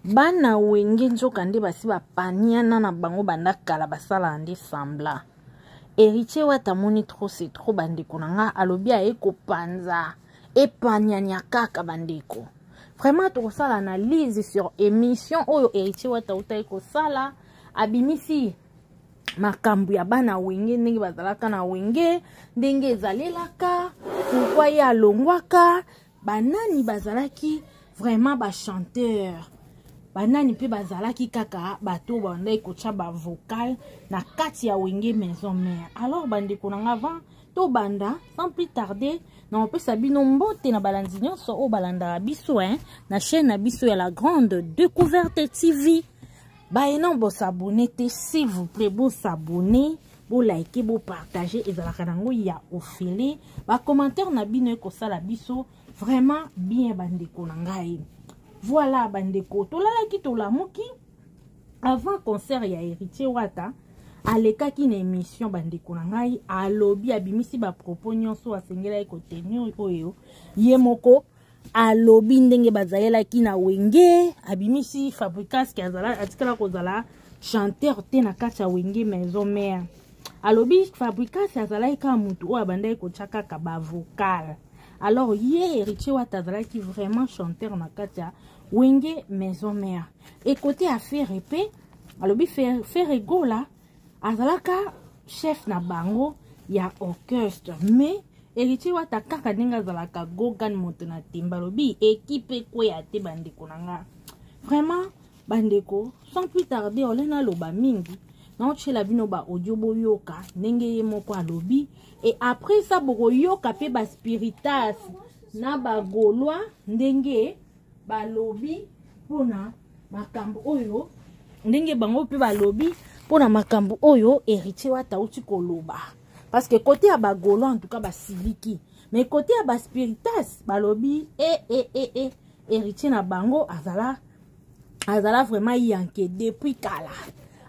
bana wenge nzoka nde basi bapaniana na bango banda kala basala nde sambla. Héritier Wata moni trop c'est trop bandeko nanga alobi a ekopanza epanyanya kaka bandeko. Vraiment to sala analyse sur émission oyo Héritier Wata uta ekosala abimisi makambu ya bana wenge ndenge bazalaka na wenge ndenge ezalelaka pourquoi ya longwaka banani bazalaki vraiment ba chanteur banani pe bazalaki kaka bato banda ekotcha ba vocal na kati ya wenge maison mère. Alors bandeko nanga avant to banda sans plus tarder na opesa bino mbote na balandi nyonso o balanda biso na chaîne na biso ya la grande découverte TV. Bah non, bon s'abonner, s'il vous plaît, bon s'abonner, bon liker, bon partager, et la kanango ya ofele, bah commentaire na bino ko sala biso, vraiment bien bandeko nangai. Voilà bandeko, to la ki to la moki, avant concert ya Héritier Wata, aleka ki na émission bandeko nangai, alobi abimisi ba propos nyonso asengela ko tenir oyo, yemoko alobi ndenge bazalela ki na wenge abimisi Fabricas ki azala atikala kozala chanteur te na kati ya wenge maison mère. Alobi Fabricas azala ka mutu o abanda ko chaka ka ba vocal. Alors ye Héritier Wata azala ki vraiment chanteur na kati ya wenge maison mère. Et côté affaire épée alobi faire ego là azala ka chef na bango ya orchestre mais Héritier Wata kaka nenga zalaka gogan moto na timbalobi équipe ko ya te bandeko nanga. Vraiment bandeko sans plus tarder olena loba mingi na ochela bino ba audio boyoka ndenge ye moko alobi et après ça boko yoka pe ba spiritas na ba golwa ndenge ba lobi pona makambo oyo ndenge bango pe ba lobi pona makambo oyo Héritier Wata uti koloba. Parce que côté à Bagolo, en tout cas, bah Siliki. Mais côté à bas Spiritas, balobi, héritier na bango, azala vraiment yanké depuis kala.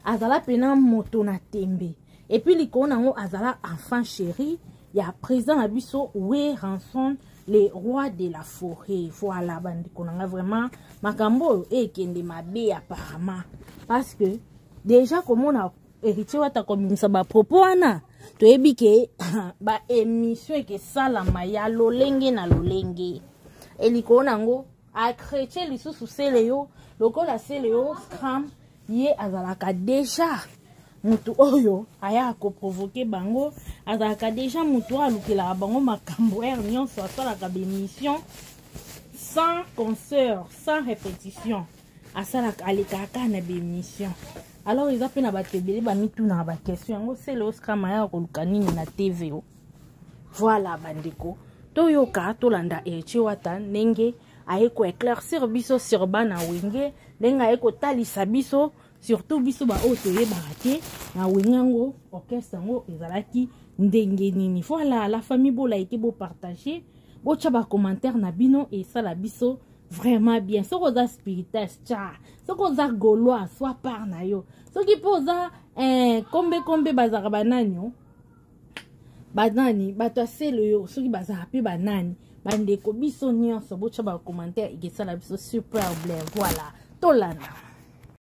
Azala pena moto na tembe. Et puis, l'icône azala enfant chéri, y a présent à biso, ouais, rançon, les rois de la forêt. Voilà, bandi, qu'on a vraiment, makambo, kende mabe apparemment. Parce que, déjà, comme on a Héritier Wata comme ça, bah, propos, ana. To ebike ba émission ke sala maya lolenge na lolenge eliko nango a chrétien lisusu seleyo lokola seleyo scram ye azalaka déjà mutu oyo aya ko provoquer bango azalaka déjà mutu alukela bango makambo nyonso asalaka ba émission sans concert sans répétition asalaka alekaka na ba émission. Alors ils appellent à battre ba mitu na ba question c'est le Oscar Maya kolukani na TV. Voilà bandeko toyoka tolanda Héritier Wata ndenge aeko éclaircir biso sur bana wenge ndenge aeko talisa biso surtout biso ba oto ye barate na wenyango orchestre ngo ezalaki ndenge nini. Voilà la famille bo like bo partager bo tchaba commentaire na bino et ça la biso vraiment bien. Ce qu'on a spiritas tcha ce qu'on a gaulois soit par na yo ce qui pose kombe bazara banani bato asele yo ce qui bazara pe banani bandeko biso nyonso bocha ba commentaire ikesala biso super bleu. Voilà tolana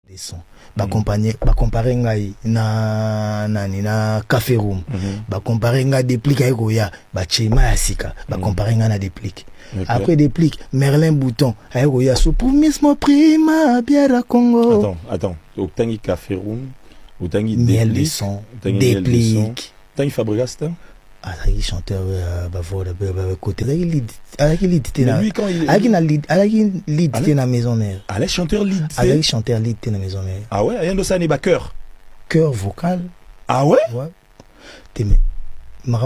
des sons ba comparer ngai na nani na Café Room ba comparer ngai déplique ayeko ya ba chema ya sika ba comparer ngai na déplique. Après déplique Merlin Bouton ayeko ya so pour mismo prima biara Congo. Attends otangi Café Room otangi miel des sons déplique tangi Fabricas il chanteur côté lead na maison mère. Allez chanteur lead. Allez chanteur lead na maison mère. Ah ouais, rien de ça n'est pas cœur vocal. Ah ouais? Ouais. Non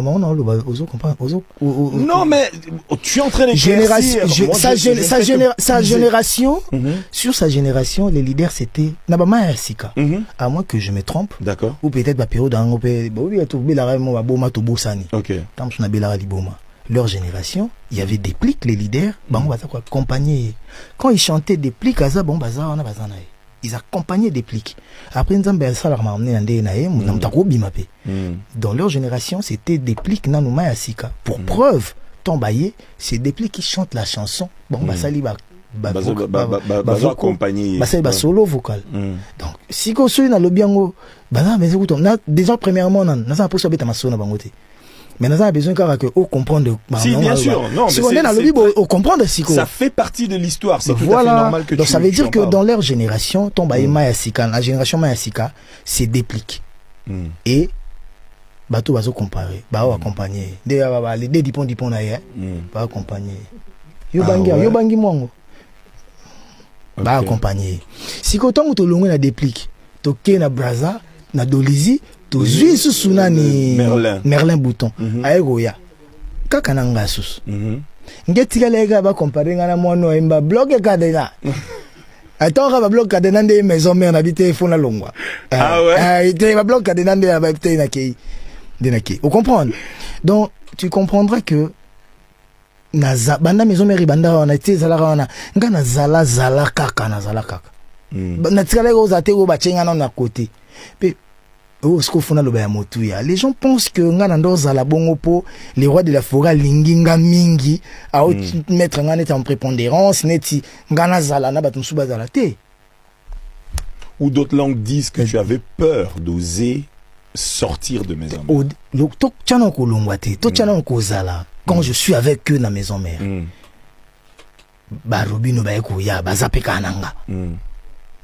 mais tu es en train de sa génération sur sa génération les leaders c'était Nabama Sika à moins que je me trompe. D'accord. Ou peut-être la période OK. Leur génération il y avait des pliques les leaders accompagner quand ils chantaient des pliques ils accompagnaient des pliques. Après, dans leur génération, c'était des pliques Nanouma Asika. Pour preuve, Tombaye, c'est des pliques qui chantent la chanson. Bon, accompagné solo vocal. Donc si ko so na lobiango bana mais écoute on a déjà premièrement on a posé beta masona bangote. Mais nous avons besoin que on comprendre. Si, bien sûr. Non, si on est dans le livre, on comprend de Siko. Ça fait partie de l'histoire. C'est tout à fait normal que donc ça veut dire que dans leur génération, la génération Mayasika, c'est déplique. Et bateau va se comparer, va accompagner. Les deux dipons d'ailleurs, va accompagner. Yobangi mongo. Va accompagner. Si quand on te longue na déplique, toké na braza, na dolizi. Tozui susuna ni Merlin Bouton aegoya kaka nanga sus ngetika lega ba comparer ngana mono emba bloque cadena attends ba bloque cadena de maison mère n'habiter fona longwa ah ouais ba bloque cadena de ba habiter na kei de na kei vous comprenez donc tu comprendras que naza banda maison mère banda on a été zala wana ngana zala kaka na zala kaka na tika lega ozate go ba chenga na côté pe. Les gens pensent que les rois de la forêt linginga mingi à mettre en prépondérance neti ngana zala na batum suba zala te. Ou d'autres langues disent que tu avais peur d'oser sortir de maison mère. Quand je suis avec eux dans maison mère. Ba Robino ba eko ya ba zape kananga.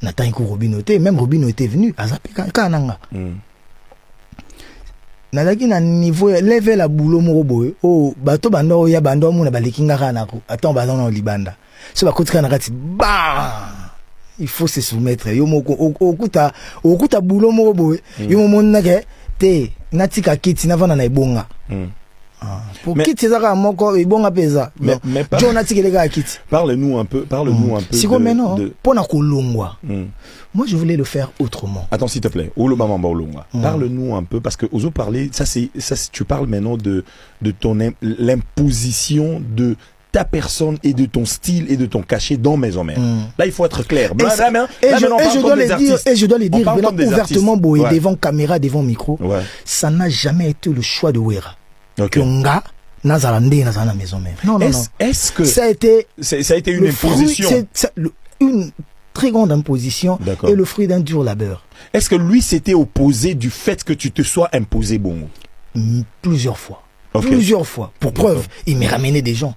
Nathan ko Robino te même Robino était venu à zape kananga. Nalaki na niveau level la boulot moko boye oh bato bando ya bando mu na balekinga kana ko attends ba dans libanda so ba kotika na kati ba il faut se soumettre yo moko okuta boulot moko boye yo monna ke te natika kiti na vana na ibonga pour kiti zaka moko ibonga pesa mais parle-nous un peu si comme maintenant pour na kolongwa. Moi, je voulais le faire autrement. Attends, s'il te plaît. Parle-nous un peu, parce que Ozo parlait, tu parles maintenant de l'imposition de ta personne et de ton style et de ton cachet dans Maison Mère. Là, il faut être clair. Et je dois les dire ouvertement, devant caméra, devant micro, ça n'a jamais été le choix de Wera. Kyonga, Nazarande, Nazana Maison Mère. Non. Est-ce que ça a été une imposition? Une très grande imposition et le fruit d'un dur labeur. Est-ce que lui s'était opposé du fait que tu te sois imposé Bongo? Plusieurs fois. Plusieurs fois. Pour preuve, il m'a ramené des gens.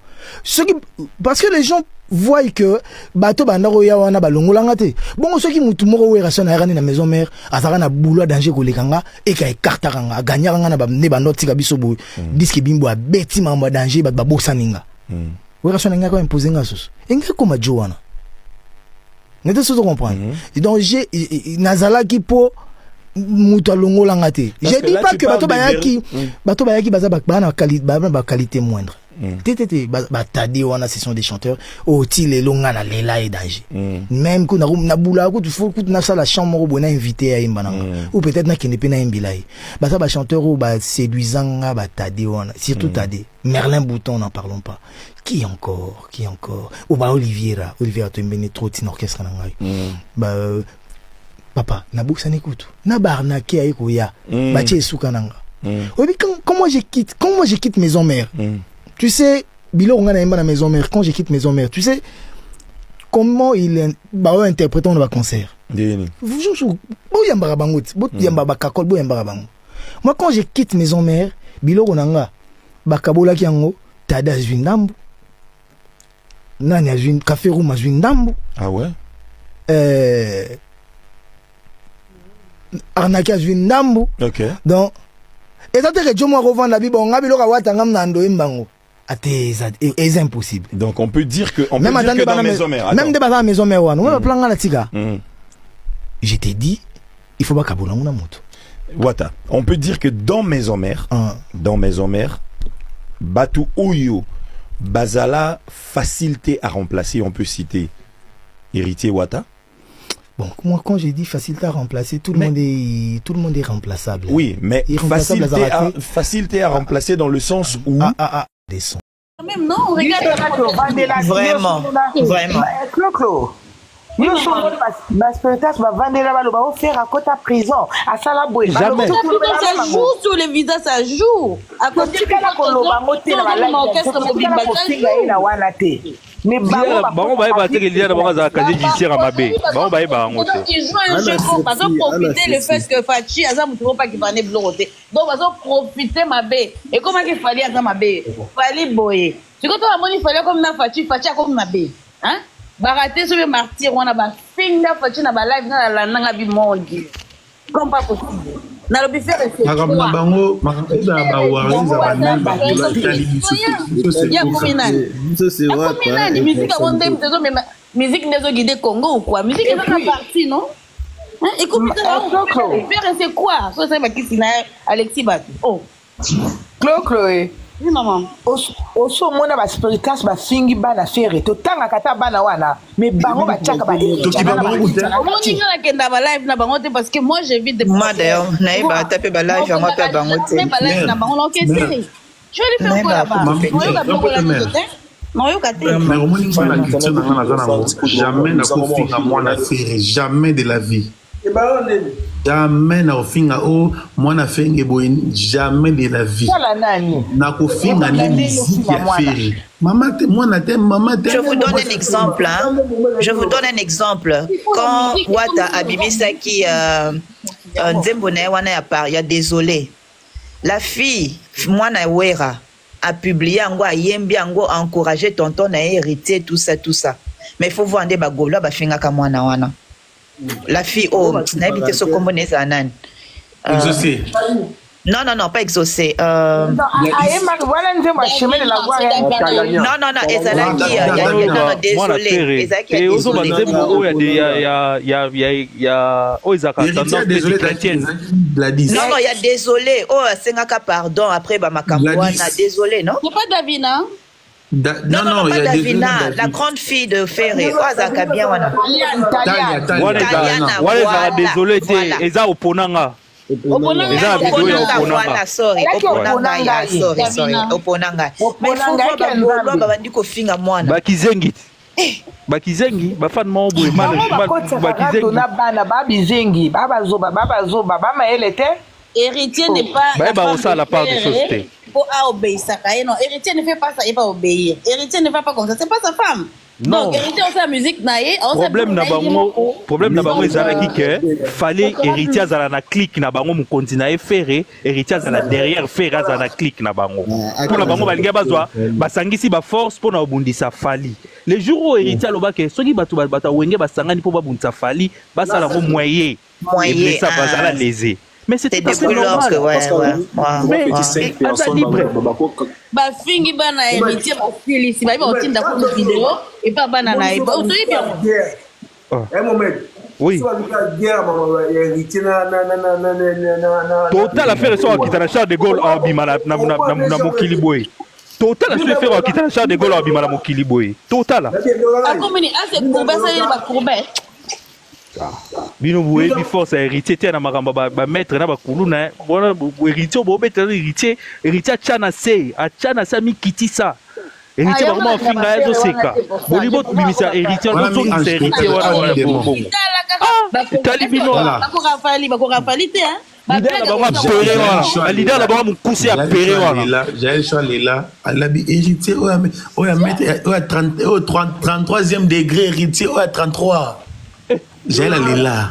Parce que les gens voient que bateau bandaro ya wana balongolanga te. Bon ceux qui mutu moko we rasona ya na maison mère, azaka na boulot danger ko lekanga et ka écarta kanga, gagnanga na ba ne bandoti ka biso bo. Disque bimbo a beti mamba danger ba bosaninga. We rasona nga ko imposer nga sus. Enga koma jowana. N'était ce que comprendre. Donc j'ai nazala qui po mutalongo langate. J'ai dit pas que bato bayaki baza bana qualité moindre. Tété batadi wana ce sont des chanteurs oti le longa na lela et danger. Même que na bula ko tu faut que na sala chambre bona invité à imbana ou peut-être na kene pe na imbilai. Baza ba chanteur ou ba séduisanga batadi wana surtout tadi. Merlin Bouton n'en parlons pas. Qui encore ou ba Olivier tu mbene trop tin orchestre na ngai. Papa na bouksa n'écoute na barnaké aiko ya ba tie suka nanga. Oui comment je quitte maison mère. Tu sais bilo nga na imba na maison mère quand je quitte maison mère tu sais comment il ba interpréter on va concert. Vous boyamba bangout boyamba bakakol boyamba bango. Moi quand je quitte maison mère bilo nanga bakabola ki yango tada zwindambu nani azwin café room azwindambu. Ah ouais arnaque azwindambu. OK donc et ça te que Jomo revend la bible on a bilo ka watanga mnando imbango c'est impossible. Donc on peut dire que dans maison mère même de basa maison mère wana on plan la tika. Je t'ai dit il faut pas kabola ngona moto. Wata, on peut dire que dans maison mère Batu Oyo Bazala facilité à remplacer, on peut citer Héritier Wata. Bon, moi quand j'ai dit facilité à remplacer, tout le monde est remplaçable. Oui, mais facilité à remplacer dans le sens où descend. Même non, regarde vraiment. Clo. Nous sommes ma spectacle va vendre là-bas, va faire à côté à prison, à Salaboué. Jamais. Ça joue sur les visas, ça joue. À côté de Mais bango ba ba te que lié na bango za kaje judiciaire à mabe bango ba ba ngo te ils jouent un jeu pour pas profiter le fait que Fachi aza mutu pas qui va ne bloquer donc va profiter mabe et comment qu'il fallait aza mabe fallait boyer tu quand on moni fallait comme na Fachi comme mabe hein baraté sur le martyr on a ba finga Fachi na ba live na la nanga bi mondi comme pas possible na lobi faire effet na bango makamba ba wari za banani ba kula tali biso c'est vrai quoi musique avant de musique nezo guider Congo ou quoi musique est dans la partie non et comme ça faire c'est quoi ça c'est ma question Alexis Bat oh Chloé oui maman oso mona ba spiritas ba fingi bana fere to tanga kata bana wana mais bango ba chaka ba to ki ba bango te on dit na kenda ba live na bango te parce que moi j'évite de moi d'ailleurs na ba taper ba live yango pe bango te ba live na bango l'enquête je vais lui faire quoi là-bas non yo kate mais au moins la culture na na jamais na ko finga mwana fere jamais de la vie jamais na ofinga o mwana fenge boy jamais de la vie na ko finga les musique ya fere maman te mwana te maman te je vous donne un exemple hein? Je vous donne un exemple quand Wata Abimisaki Nzembo na wana ya par ya désolé la fille mwana wera a publié ango ayembi ango encourager tonton na héritier tout ça mais il faut voir des bagolo ba finga ka mwana wana la fille oh n'a habité ce combo nez anan exaucé non pas exaucé non ezalaki désolé ezalaki non il y a désolé oh sengaka pardon après ba makambo na désolé non c'est pas Davina non, pas Davina, la grande fille de Ferré. Ozaka bien wana. Voilà, désolé, eza oponanga. Oponanga, sorry. Oponanga. Mais il faut voir ba bandi ko finga mwana. Bakizengi. Bakizengi, bafan mo boy mal. Bakizengi. Bana babizengi, baba zoba, bama elete. Héritier n'est pas bah ça la part de société. Pour obéir ça non héritier ne fait pas ça il va obéir héritier ne va pas comme ça c'est pas sa femme non donc héritier on fait la musique naé problème na bango ezalaki que fallait héritier azala na clique na bango mokonzi na efere héritier azala derrière fere azala na clique na bango pour na bango balinga bazwa basangisi ba force pour na obundisa fali les jours où héritier alobaki soki bato wenge basangani pour babundisa fali basala ngo moyen et ça bazala lésé. Mais c'était pas normal. Mais bah fingi bana héritier ba fili si ba otinda ko vidéo et pas bana na iba otoyi bien un moment oui total affaire so akitana Charles de Gaulle abimala na mokili boy total affaire so akitana Charles de Gaulle abimala mokili boy total akomini ase courbe ça ba courbe bino boye bi force héritier te na makamba ba maître na ba kuluna bona héritier bo betre héritier chana se mi kitisa héritier vraiment finga ezo seka bolibo bimisa héritier no so héritier wana bongo talibino bako rafali te hein leader d'abord mon cousin à Péré voilà j'ai choisi là la héritier o ya mettre o 33e degré héritier o 33 j'ai la lila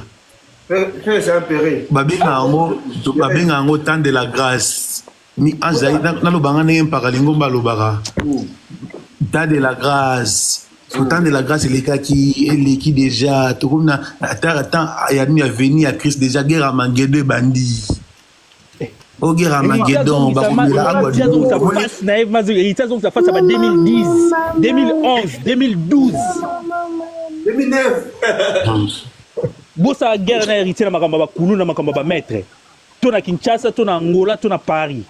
c'est un péré babenga ngo temps de la grâce ni azai na lobanga ne mpakalingo balobaka temps de la grâce temps de la grâce eleki déjà to comme na attends ya ni venir à Christ déjà guerre Armageddon bandi o guerre Armageddon bakomela agwa naïve mazuri ça ça face à 2010 2011 2012 2009 bosa guerre na héritier na makamba ba kulu na makamba ba maître to na Kinshasa to na Angola to na Paris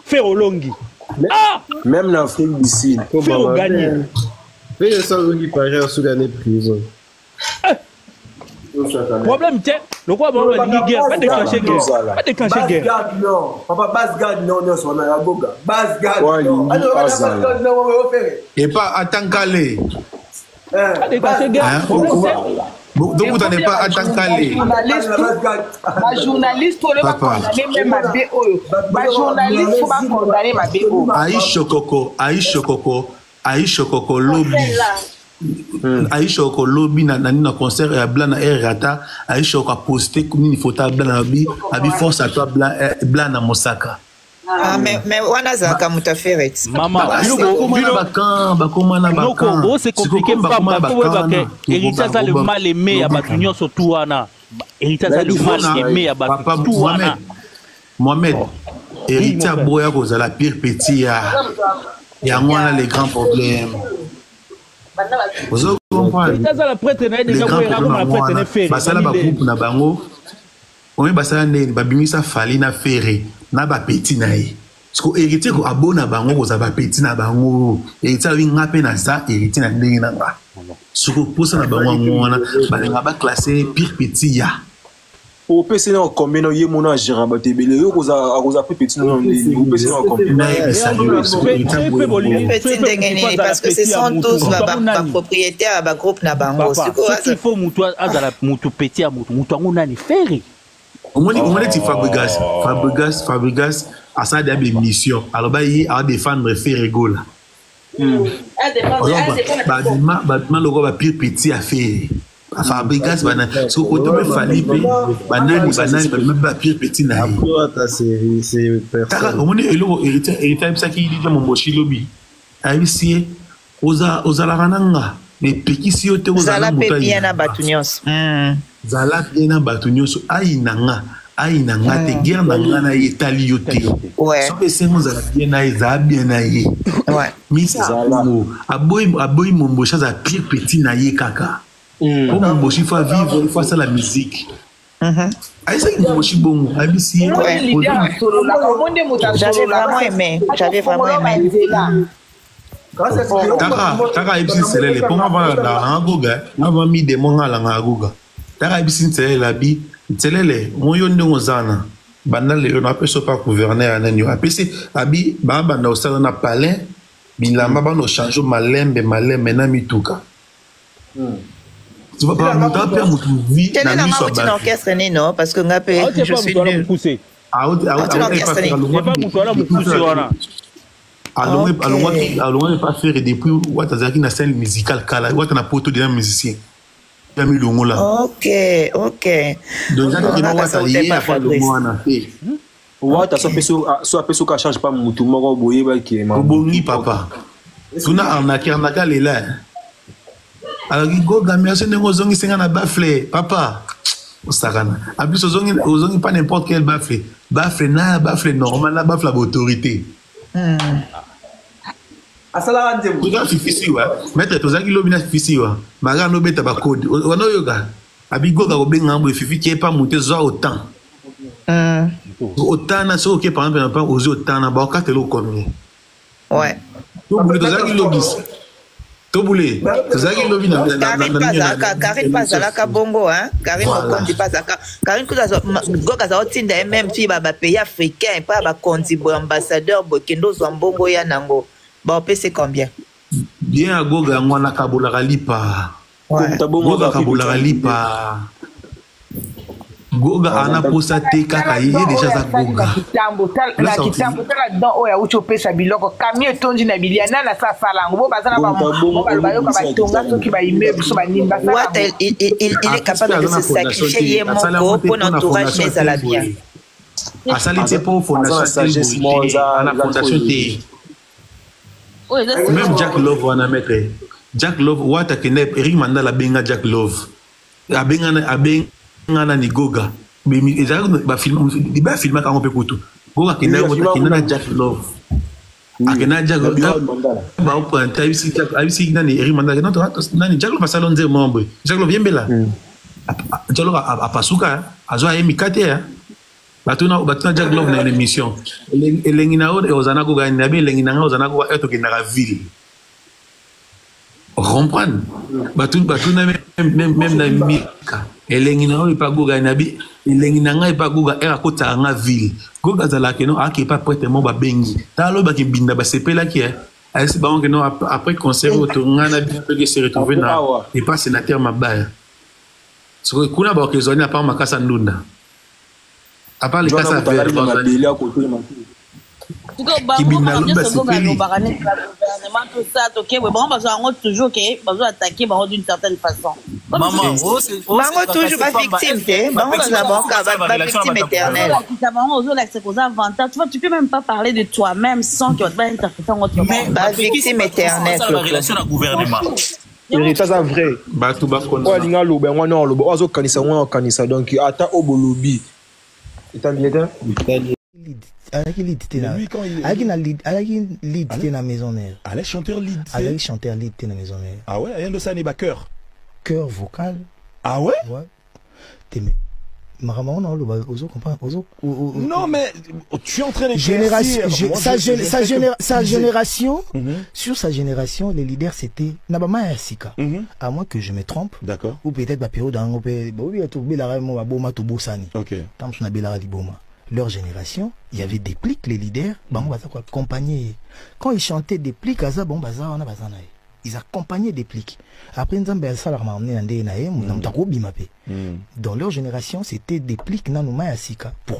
faire olongi même en Afrique du Sud faire gagner faire ça olongi Paris sous l'année prison problème tiens le quoi bon la guerre pas déclencher guerre non papa base garde non son na goga base garde et pas Atankale pas déclencher guerre donc vous n'avez pas Atankale ma journaliste pour le condamner même ma BO ma journaliste faut pas condamner ma BO Aïcha Koko Aisha Koko lobby. Aisha Koko lobby na concert ya blanc na Rata. Aisha Koko posté comme une photo blanc na bi force à toi blanc na Mosaka. Mais wana zaka mutaferet. Maman, c'est compliqué papa parce que héritier ça le mal aimé ya batu nyonso tout wana. Héritier ça le mal aimé ya batu tout wana. Mohamed, héritier boya koza la pire petit ya ngwana les grands problèmes. Vous comprenez? Héritier ça la prêtre na déjà boya comme la prêtre na faire. Basala ba groupe na bango. On basala ne babimisa fali na ferré. Na ba petit na ye. Parce que héritier ko abona bango ko za ba petit na bango. Héritier wi ngape na ça héritier na ndenge na nga. Soko posa na bango ngona ba nga ba classer pire petit ya. Au PC non combien non yé mon agera ba tebele yo ko za petit non au PC non combien petit ndenge parce que ce sont tous ba propriétaires ba groupe na bango. Il faut mutu azala mutu petit a mutu ngona ni ferré. On dit Fabregas a ça des missions. Alors bah il a défendre Ferrego là. Bâtiment le gars pire petit à faire. Fabregas banane. Ce que tu me fallait banane même pas pire petit na. C'est personne. On dit héritier ça qui dit mon mochi lobby. Ici oza la rananga. Mais petit yote oza la montagne. Na batunios. Zala bien batunios aïnanga te guerre nanga na etali yote. Ouais. So pese mo zala bien na za bien na ye. Ouais. Mi zala aboy mombocha za pire petit na ye kaka. Comme mombochi il faut vivre, il faut ça la musique. Aïssa qui mombochi bon, abisi. J'avais vraiment aimé. Taka ibisi selele pour moi la ngoga, avant mi de monga la ngoga. Taka ibisi selele la bi, selele moyo ndongo zana. Banda le on appelle ça pas gouverneur anani. Apesi abi ba banda osala na palais, bilamba ba no change malembe na mituka. Tu vas pas monter à mutu vie na miso ba. Orchestre ni non parce que ngapé je suis nul. Allons pas faire depuis Ouattazaki na scène musicale kala Ouattana na poto de musicien. Il mis longo là. OK. Donc ça qui va Ouattali a pas le mot na fait. Ouatta so apeso ka change pas mutu moko boye ba ki ma. Bongi papa. Tuna arnaquer les là. Alors il go gamia se nengo zongi senga na bafle papa. Osakana. En plus ozongi pas n'importe quel bafle. Bafle normal na bafle autorité. Asala ande mu ga fifisi wa maître tozaki lobi na fifisi wa maga no beta ba code wana yoga abigoga ko benga mbo fifi qui est pas monter zo autant autant na so que par exemple pas oser autant na ba ka te lo kono ouais tozaki lobi tozaki lobi na Karim Pazalaka bongo hein Karim Okondi Pazalaka Karim goka za otinda même fi ba pays africain pas ba kondibo ambassadeur bokendo zo mbongo ya nango ba opese combien bien à goga ngwana kabula kalipa goga kabula kalipa goga ana posa te kaka yeye déjà za goga la kitambo tala dans oya ucho pesa biloko kamie tonji na biliana na sa salango bo bazana ba yo ka batonga soki ba immeuble so ba nimba ça il est capable de se sacrifier yemoko pour l'entourage mais à la bien asalite pour fondation la fondation T. Même Jack Love wana mettre Jack Love wata kenep Eric Mandala benga Jack Love abenga na ni goga ba film ka on peut kutu goga kenep na Jack Love akena Jack Love ba opanta ibisi nani Eric Mandala nani Jack Love salon de membre Jack Love yembela Jack Love apasuka azwa emikate batuna Jack Love na émission elengina ozana ko gagner bien elengina ozana ko eto ke na ville comprendre batuna même na mika elengina o pa go gagner bien elengina nga pa go ga era ko ta nga ville go gazala ke no ake pas prête mo ba bengi ta lo ba ke binda ba sepela ki est ba on que non après concert au ngana bien que se retrouver na et pas sénateur mabaya so kuna ba ke zoni pa makasa ndunda à part les cas à faire d'une certaine façon. Bango toujours pas victime, victime éternelle. Tu peux même pas parler de toi-même sans que tu vas interpréter en autre monde. Victime éternelle. La relation au gouvernement. C'est ça vrai. Donc ata obolobi. La maison mère. Allez chanteur lead. Allez chanteur lead la maison mère. Ah ouais, rien de ça n'est pas cœur. Cœur vocal. Ah ouais? Ouais. Non mais tu es en train de sa génération sur sa génération les leaders c'était Nabama et Sika à moins que je me trompe d'accord ou peut-être la période dans OK leur génération il y avait des pliques les leaders accompagner quand ils chantaient des pliques ils accompagnaient des pliques. Après, dans leur génération, c'était des pliques pour